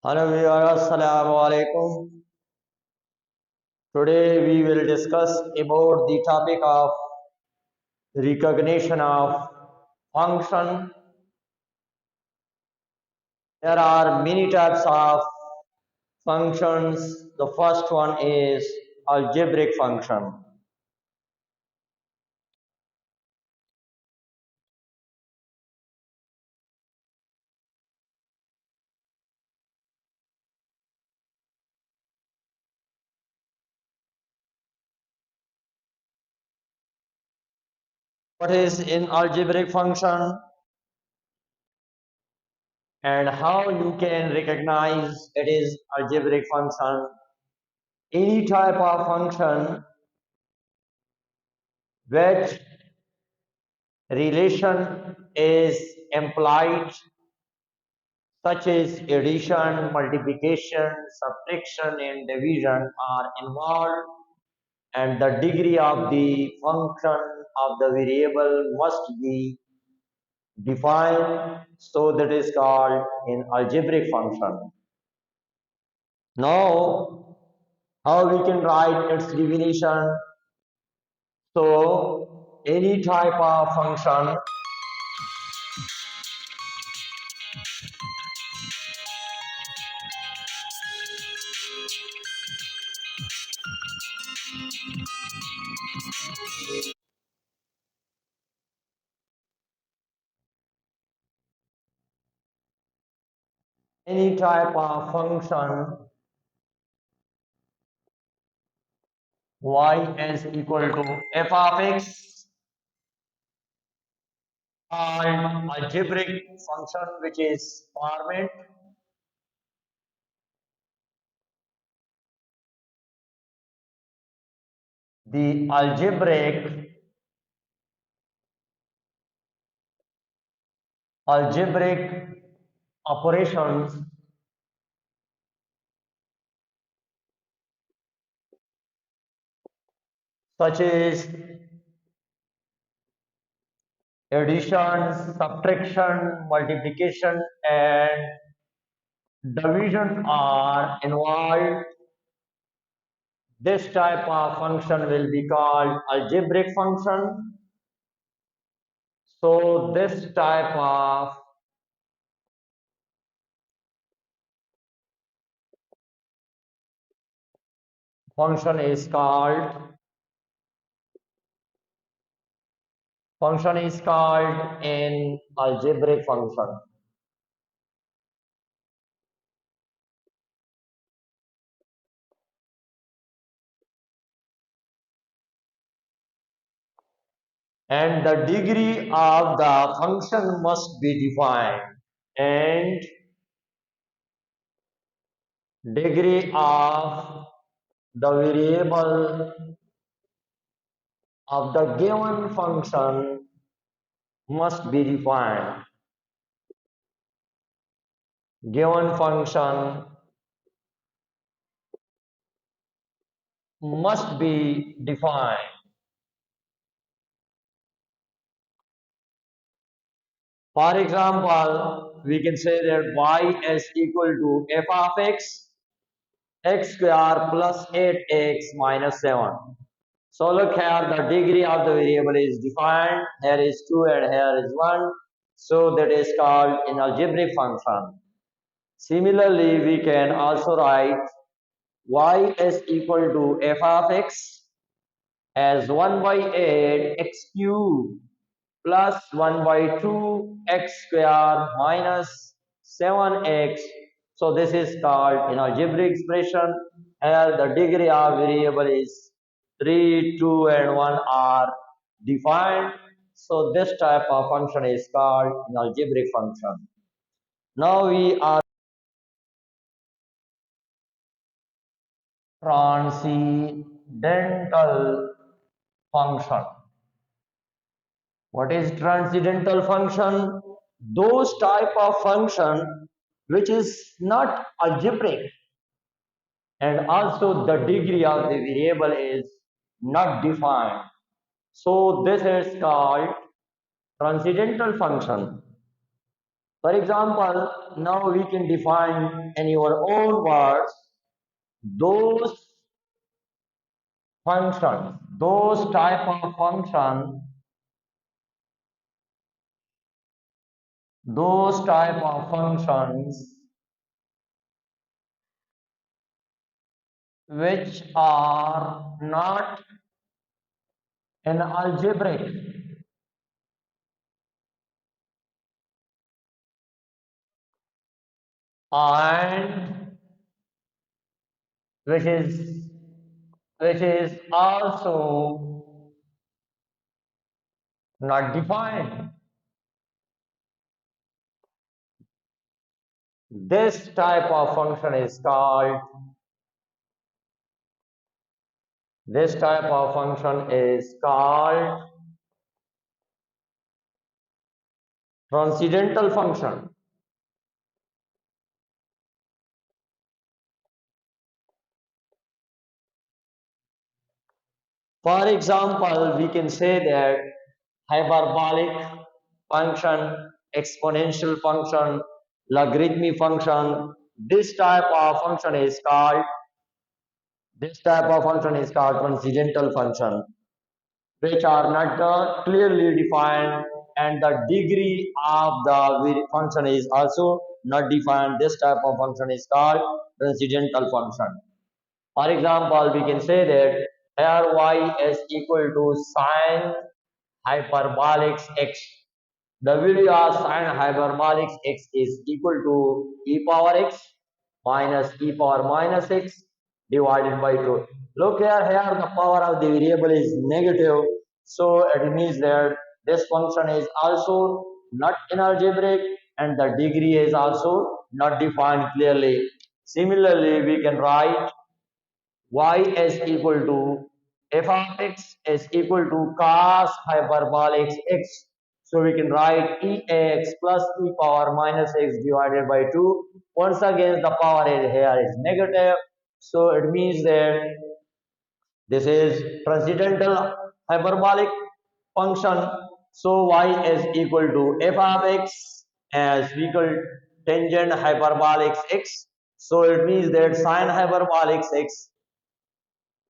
Hello viewers, Assalamu alaikum. Today we will discuss about the topic of recognition of function. There are many types of functions. The first one is algebraic function. What is an algebraic function and how you can recognize it is algebraic function? Any type of function which relation is implied, such as addition, multiplication, subtraction, and division are involved, and the degree of the function of the variable must be defined, so that is called an algebraic function. Now, how we can write its definition? So, any type of function, any type of function y is equal to f of x, called algebraic function, which is format. The algebraic operations such as addition, subtraction, multiplication, and division are involved. This type of function will be called algebraic function. So this type of function is called an algebraic function. And the degree of the function must be defined, and degree of the variable of the given function must be defined. Given function must be defined. For example, we can say that y is equal to f of x square plus 8x minus 7. So look here, the degree of the variable is defined. Here is 2 and here is 1. So that is called an algebraic function. Similarly, we can also write y is equal to f of x as 1 by 8 x cube plus 1 by 2 x square minus 7x. So this is called an algebraic expression. Here the degree of variable is 3, 2 and 1 are defined. So this type of function is called an algebraic function. Now we are transcendental function. What is transcendental function? Those type of function which is not algebraic, and also the degree of the variable is not defined. So this is called transcendental function. For example, now we can define in your own words those functions, those type of function, those type of functions which are not in algebraic and which is which is also not defined. This type of function is called this type of function is called transcendental function. For example, we can say that hyperbolic function, exponential function, logarithmic function, this type of function is called transcendental function, which are not clearly defined, and the degree of the function is also not defined. This type of function is called transcendental function. For example, we can say that here y is equal to sine hyperbolic x. The value of sine hyperbolic x is equal to e power x minus e power minus x divided by 2. Look here the power of the variable is negative, so it means that this function is also not in algebraic and the degree is also not defined clearly. Similarly, we can write y is equal to f of x is equal to cos hyperbolic x. So we can write ex plus e power minus x divided by 2. Once again, the power is here is negative. So it means that this is transcendental hyperbolic function. So y is equal to f of x as equal tangent hyperbolic x. So it means that sine hyperbolic x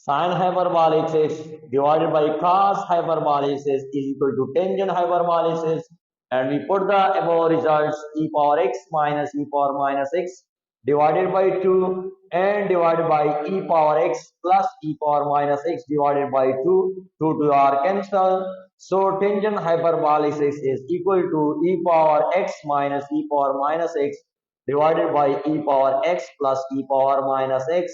Sine hyperbolic is divided by cos hyperbolic is equal to tangent hyperbolic and we put the above results e power x minus e power minus x divided by 2 and divided by e power x plus e power minus x divided by 2. 2 are cancelled. So tangent hyperbolic is equal to e power x minus e power minus x divided by e power x plus e power minus x.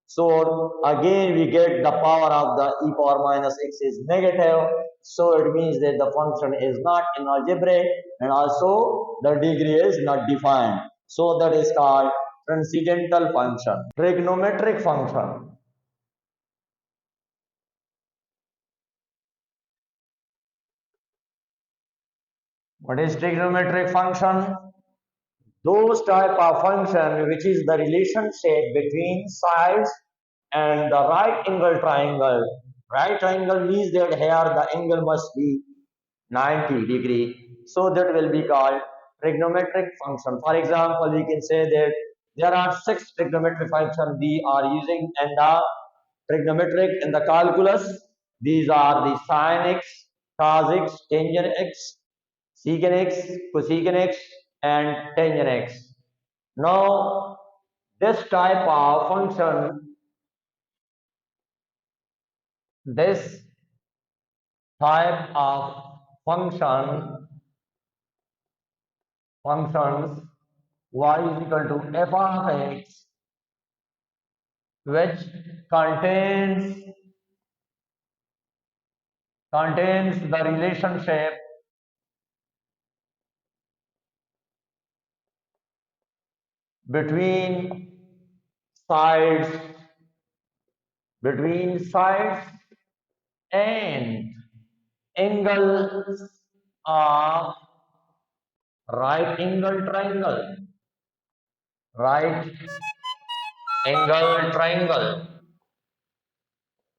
So again we get the power of the e power minus x is negative. So it means that the function is not in algebraic and also the degree is not defined. So that is called transcendental function. Trigonometric function. What is trigonometric function? Those type of function which is the relationship between sides and the right angle triangle. Right triangle means that here the angle must be 90 degree. So that will be called trigonometric function. For example, we can say that there are 6 trigonometric functions we are using in the trigonometric in the calculus. These are the sin x, cos x, tangent x, secant x, cosecant x, and tangent x. Now, this type of function, this type of functions y is equal to f of x, which contains the relationship between sides and angles of right angle triangle. Right angle triangle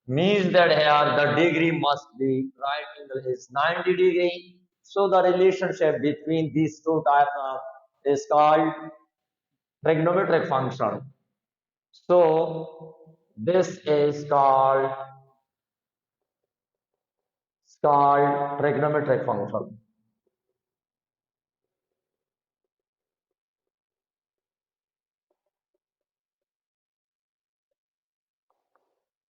means that here the degree must be right angle is 90 degree. So the relationship between these two types of is called trigonometric function. So this is called trigonometric function.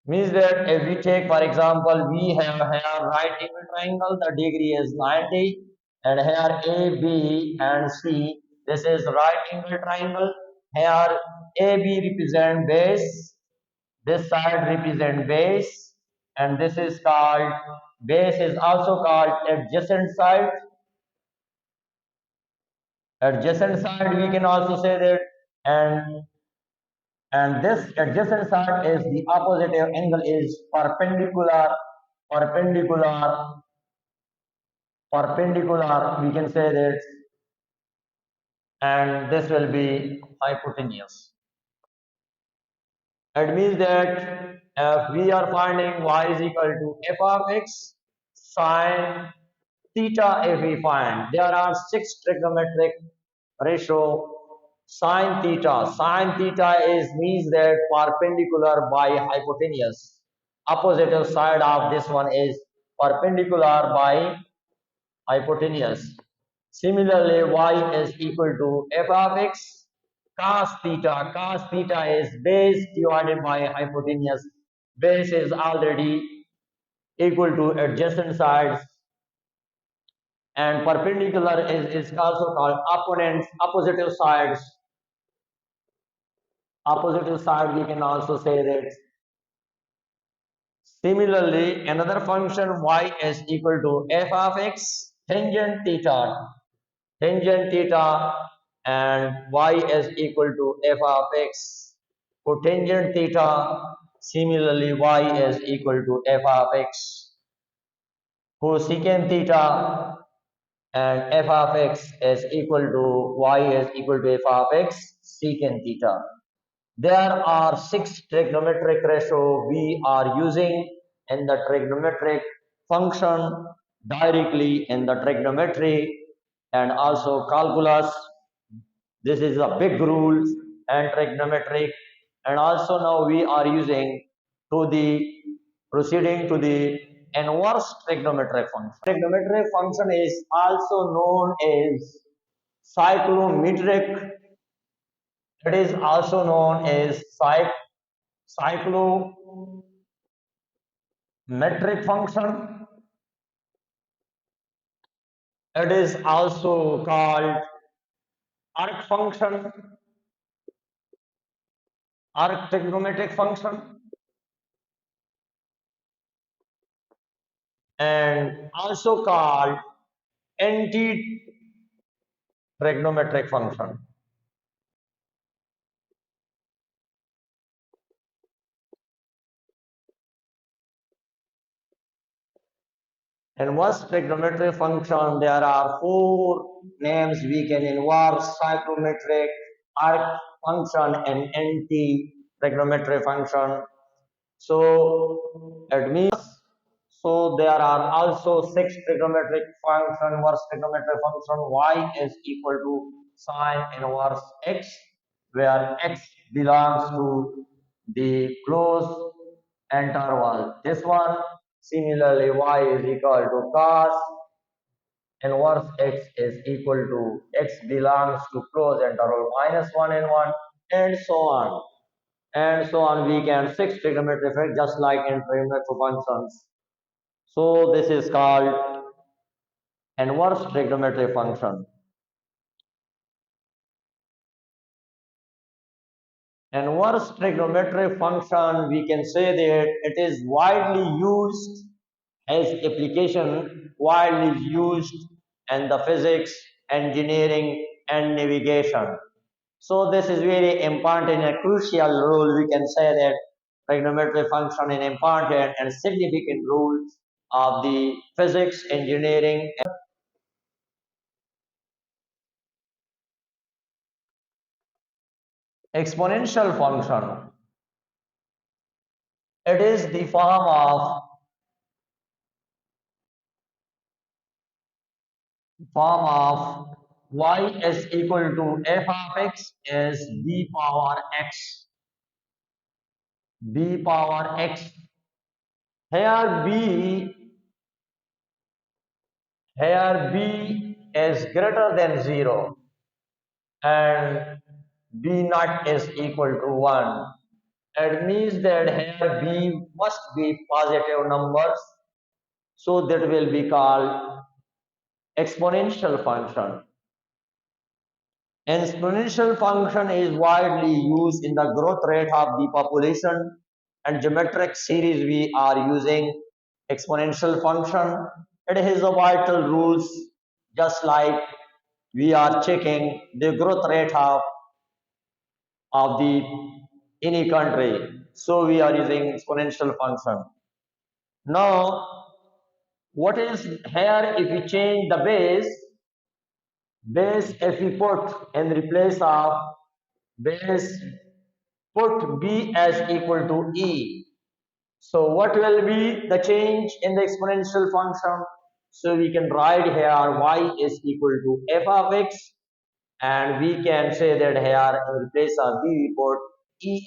Means that if we take, for example, we have here right angle triangle, the degree is 90, and here A, B, and C. This is right angle triangle. Here AB represent base, this side represent base, and this is called base is also called adjacent side. Adjacent side we can also say that, and this adjacent side is the opposite angle is perpendicular, perpendicular, we can say that, and this will be hypotenuse. It means that if we are finding y is equal to f of x sine theta, if we find there are six trigonometric ratio sine theta is means that perpendicular by hypotenuse, opposite side of this one is perpendicular by hypotenuse. Similarly, y is equal to f of x cos theta. Cos theta is base divided by hypotenuse. Base is already equal to adjacent sides, and perpendicular is also called opponents, opposite sides. Opposite side we can also say that. Similarly, another function y is equal to f of x tangent theta. Tangent theta, and y is equal to f of x cotangent theta. Similarly, y is equal to f of x cosecant theta, and f of x is equal to y is equal to f of x secant theta. There are six trigonometric ratio we are using in the trigonometric function directly in the trigonometry and also calculus. This is a big rule and trigonometric, and also now we are using to the proceeding to the inverse trigonometric function. Trigonometric function is also known as cyclometric. It is also known as cyclometric function. It is also called arc function, arc trigonometric function, and also called anti-trigonometric function. Inverse trigonometric function, there are four names we can inverse: cyclometric, arc function, and anti-trigonometric function. So it means, so there are also six trigonometric function, inverse trigonometric function. Y is equal to sine inverse x, where x belongs to the closed interval. This one, similarly, y is equal to cos inverse x is equal to x belongs to closed interval minus 1 and 1, and so on. And so on, we can six trigonometric effect just like in trigonometric functions. So this is called inverse trigonometric function. Inverse trigonometric function, we can say that it is widely used as application, widely used in the physics, engineering, and navigation. So this is very important and a crucial role. We can say that trigonometric function is important and significant role of the physics, engineering. Exponential function. It is the form of y is equal to f of x is b power x. B power x. Here b is greater than 0 and b naught is equal to 1. It means that here b must be positive numbers, so that will be called exponential function. Exponential function is widely used in the growth rate of the population, and geometric series we are using exponential function. It has a vital rules, just like we are checking the growth rate of the any country. So we are using exponential function. Now, what is here if we change the base if we put in replace of base, put b as equal to e. So what will be the change in the exponential function? So we can write here y is equal to f of x, and we can say that here in place of b we put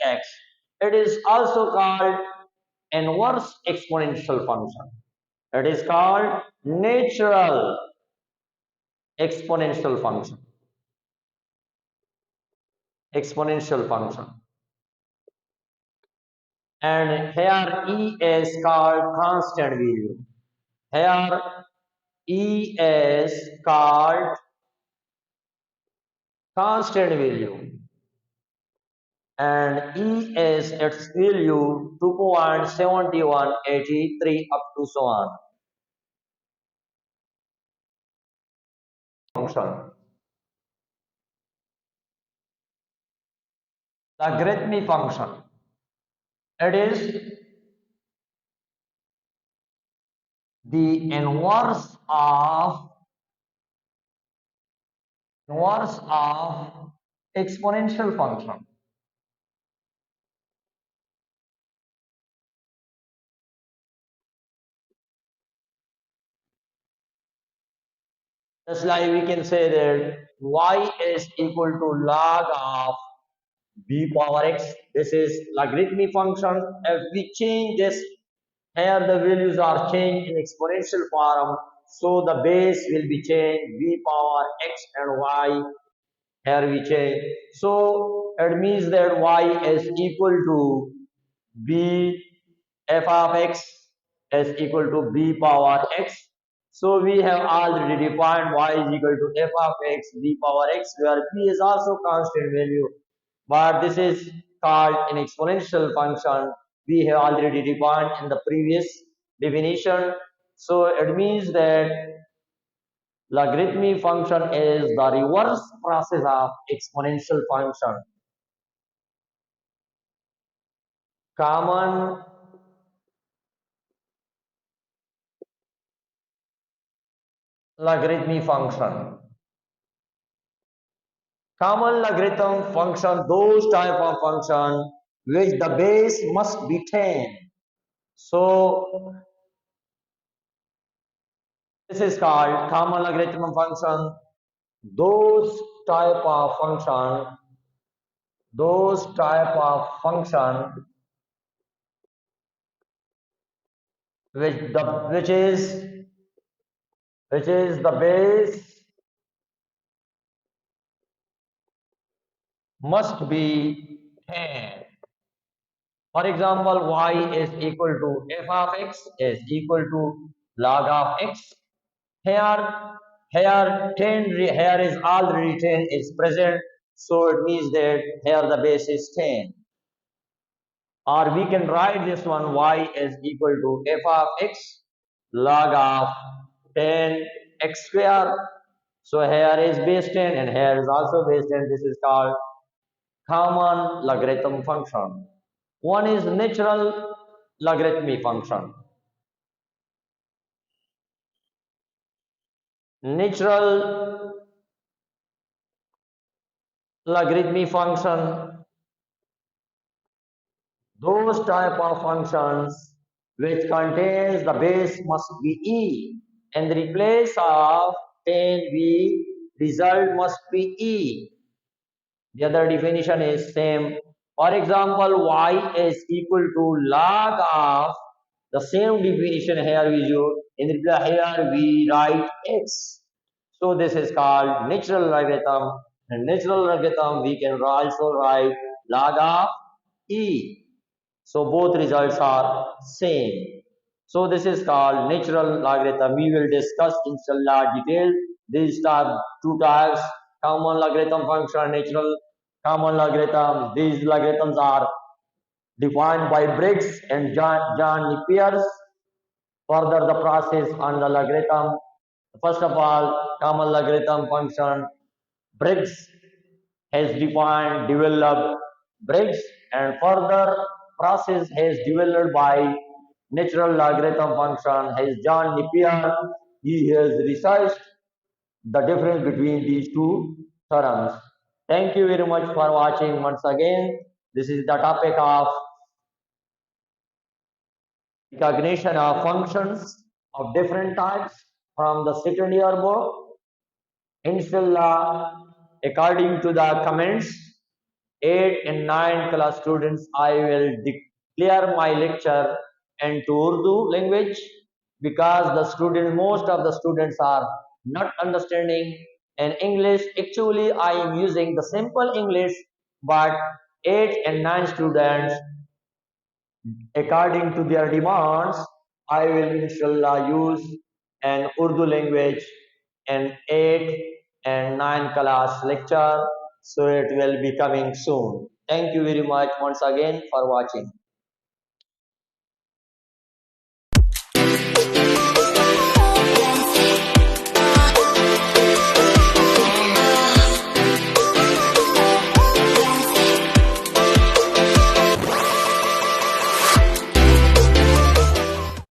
ex. It is also called inverse exponential function. It is called natural exponential function. Exponential function. And here e is called constant value. Here e is called constant value, and e is its value 2.7183 up to so on. Function. Logarithmic function. It is the inverse of exponential function. Just like we can say that y is equal to log of b power x. This is logarithmic function. If we change this, here the values are changed in exponential form, so the base will be changed b power x and y. Here we change. So it means that y is equal to b f of x is equal to b power x. So we have already defined y is equal to f of x b power x, where b is also constant value, but this is called an exponential function. We have already defined in the previous definition. So it means that logarithmic function is the reverse process of exponential function. Common logarithmic function. Common logarithm function, those type of function which the base must be 10. So this is called common logarithm function. Those type of function, which is the base must be 10. For example, y is equal to f of x is equal to log of x. Here 10, here is already 10 is present, so it means that here the base is 10. Or we can write this one, y is equal to f of x log of 10 x square. So here is base 10 and here is also base 10. This is called common logarithm function. One is natural logarithmic function. Natural logarithmic function, those type of functions which contains the base must be e. In the place of 10 we result must be E. The other definition is same. For example, y is equal to log of the same definition here we use. In reply here we write x. So this is called natural logarithm. And natural logarithm we can also write log of e. So both results are same. So this is called natural logarithm. We will discuss in inshallah detail these two types: common logarithm function, natural common logarithm. These logarithms are defined by Briggs and John Napier's. Further the process on the logarithm. First of all, common logarithm function. Briggs has defined, developed Briggs, and further process has developed by natural logarithm function has John Napier. He has researched the difference between these two theorems. Thank you very much for watching once again. This is the topic of recognition of functions of different types from the second year book. Inshallah, according to the comments, 8 and 9 class students, I will declare my lecture into Urdu language because most of the students are not understanding in English. Actually, I am using the simple English, but 8 and 9 students, according to their demands, I will inshallah use an Urdu language in 8 and 9 class lecture. So it will be coming soon. Thank you very much once again for watching.